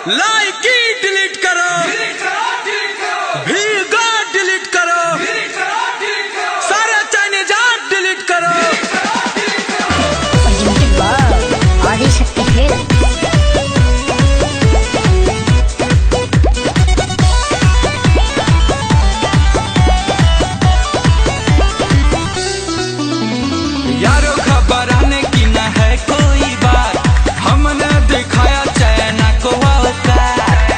लाइक delete करो, भीगा delete करो, सारा चाइनीज आर्ट डिलीट करो। आदि शक्ति खेल। यारो खबर आने की न है कोई बात, हमने दिखाया चाइना को औकात।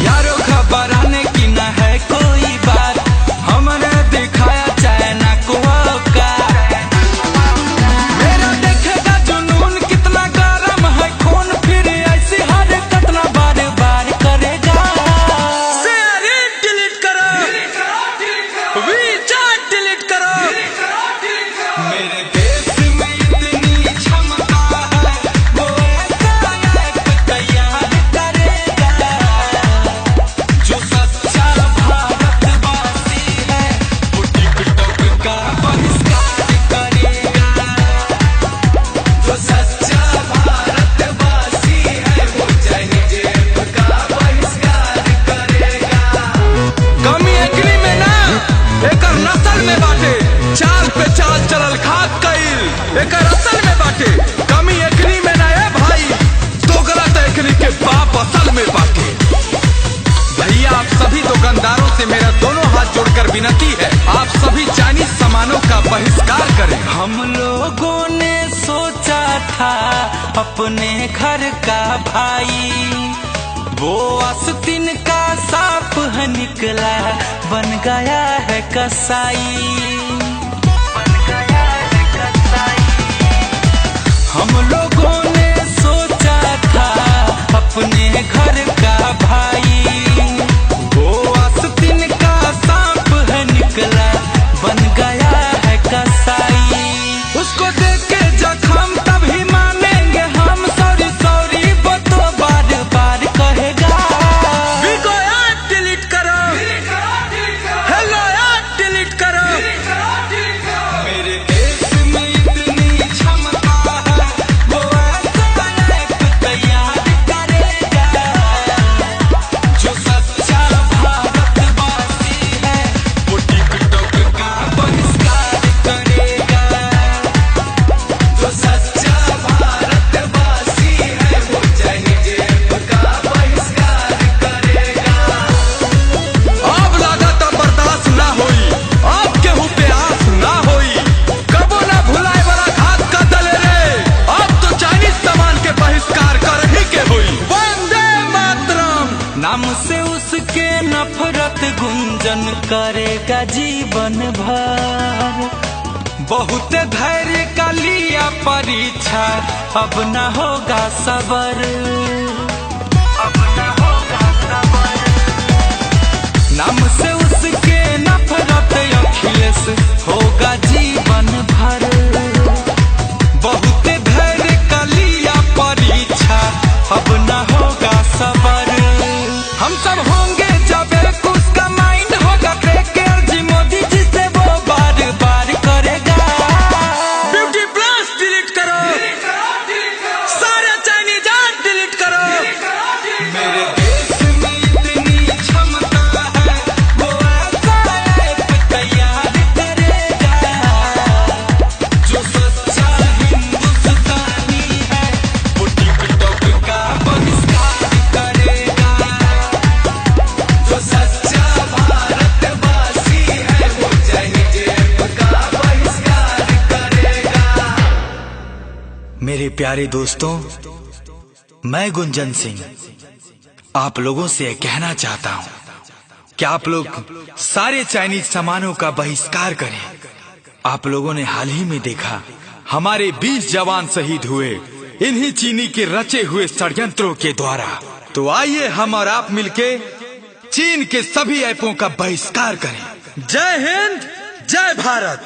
यारो खबर आने की न है कोई बात, हमने दिखाया चाइना को औकात। मेरा देखेगा जुनून कितना गरम है खून, फिर ऐसी हरकत ना बार बार करेगा। शेयर इट डिलीट करो, वीचैट डिलीट करो। मेरे देश में इतनी क्षमता है, वो ऐसा ऐप तैयार करेगा जो सच्चा भारतवासी है, वो टिकटॉक का बहिष्कार करेगा। जो सच्चा भारतवासी है, वो चाइनीज ऐप का बहिष्कार करेगा। कमी एकनी में ना, एकर नस्ल में बाटे, चाल पे चाल चलल खाक कईल, एकर असल में बाटे। कमी एकनी में ना है भाई, तो गलत एकनी के बाप असल में बाटे। भैया आप सभी दुकानदारों से मेरा दोनों हाथ जोड़कर विनती है, आप सभी चाइनीज सामानों का बहिष्कार करें। हम लोगों ने सोचा था अपने घर का भाई, वो आस्तीन का सांप है निकला, बन गया है कसाई। हम लोगों ने सोचा था अपने घर का भाई, वो आस्तीन का सांप है निकला, बन गया है कसाई। उसको देख के जख्म तभी मानेंगे हम, सॉरी सॉरी वो तो बार बार कहेगा। बिगो ऐप डिलीट करो, हेलो ऐप डिलीट करो। मेरे देश में इतनी क्षमता है, वो ऐसा ऐप तैयार करेगा जो सच्चा भारतवासी है, वो टिकटॉक का बहिष्कार करेगा। जो सच्चा भारतवासी है, वो चाइनीज ऐप का बहिष्कार करेगा। अब लागत बर्दाश्त ना होई, अब केहू पे आस ना होई, कबो ना भुलाए वाला घात का दल रे। अब तो चाइनीज सामान के बहिष्कार कर ही के होई। वंदे मातरम नाम से उसके नफरत गुंजन करेगा जीवन भर। बहुत धैर्य का लिया परीक्षा, अब न होगा सबर, अब न होगा सबर। नाम से उसके नफरत अखिलेश होगा जीवन भर। बहुत धैर्य का लिया परीक्षा, अब न होगा सबर। हम सब होंगे जब एक उसका माइंड होगा क्रैक, जी मोदी जी से वो बार बार करेगा। ब्यूटी प्लस डिलीट करो, सारा चाइनीज आर्ट डिलीट करो। मेरे देश में इतनी क्षमता है, वो ऐसा ऐप तैयार करेगा जो सच्चा हिंदुस्तानी है, वो टिकटॉक का बहिष्कार करेगा। जो सच्चा भारतवासी है, वो चाइनीज ऐप का बहिष्कार करेगा। मेरे प्यारे दोस्तों, मैं गुंजन सिंह आप लोगों से यह कहना चाहता हूं कि आप लोग सारे चाइनीज सामानों का बहिष्कार करें। आप लोगों ने हाल ही में देखा, हमारे 20 जवान शहीद हुए इन्हीं चीनी के रचे हुए षड्यंत्रों के द्वारा। तो आइए हम और आप मिलके चीन के सभी ऐपों का बहिष्कार करें। जय हिंद, जय भारत।